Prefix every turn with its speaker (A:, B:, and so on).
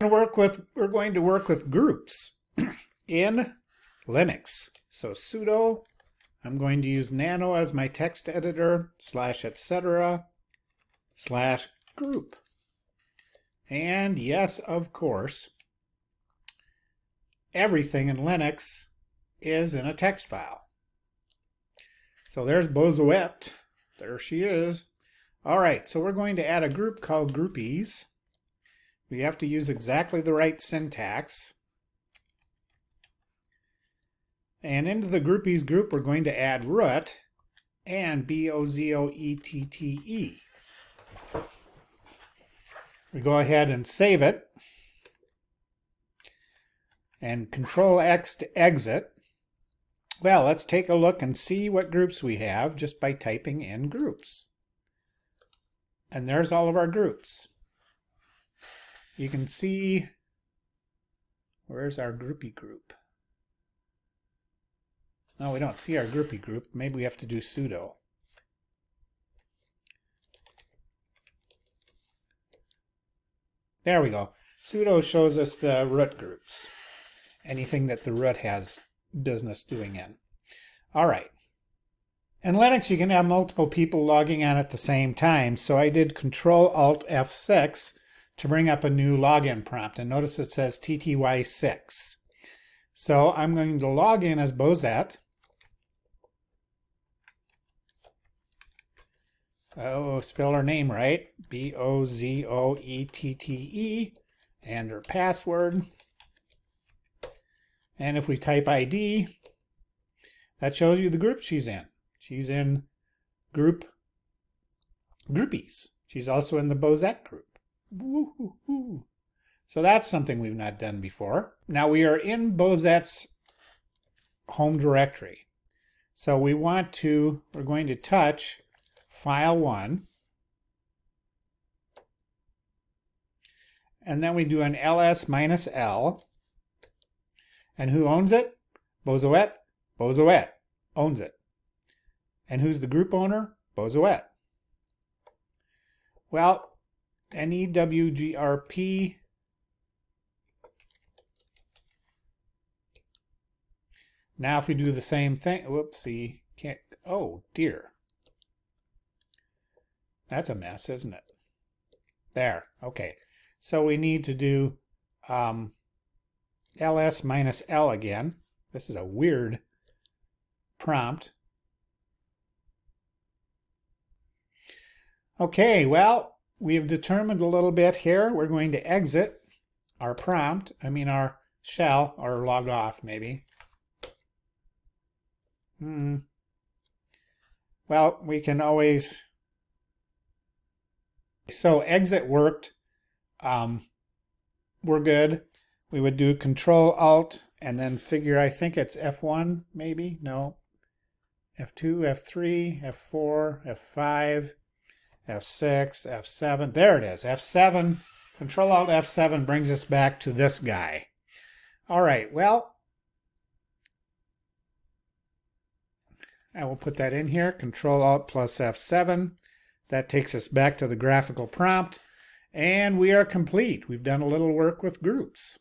A: We're going to work with groups in Linux. So sudo, I'm going to use nano as my text editor, /etc, /group. And yes, of course, everything in Linux is in a text file. So there's Bozoet. There she is. All right, so we're going to add a group called groupies. We have to use exactly the right syntax. And into the groupies group, we're going to add root and BOZOETTE. We go ahead and save it. And Control X to exit. Well, let's take a look and see what groups we have just by typing in groups. And there's all of our groups. You can see, where's our groupie group? No, we don't see our groupie group. Maybe we have to do sudo. There we go. Sudo shows us the root groups. Anything that the root has business doing in. All right. In Linux, you can have multiple people logging on at the same time. So I did Control-Alt-F6 to bring up a new login prompt. And notice it says TTY6. So I'm going to log in as Bozet. Oh, spell her name right. BOZOETTE. And her password. And if we type ID, that shows you the group she's in. She's in groupies. She's also in the Bozet group. Woo-hoo-hoo. So that's something we've not done before. Now we are in Bozet's home directory. So we're going to touch file 1. And then we do an ls-l. And who owns it? Bozoet. Bozoet owns it. And who's the group owner? Bozoet. Well, NEWGRP. Now if we do the same thing, whoopsie, can't, oh dear. That's a mess, isn't it? There, okay. So we need to do ls-l again. This is a weird prompt. Okay, well, we have determined a little bit here. We're going to exit our prompt, our shell, or log off maybe. Well, we can always... So exit worked. We're good. We would do Control-Alt and then figure, I think it's F1 maybe? No. F2, F3, F4, F5, F6, F7. There it is, F7. Control-Alt F7 brings us back to this guy. All right, well, I will put that in here, Control-Alt plus F7. That takes us back to the graphical prompt. And we are complete. We've done a little work with groups.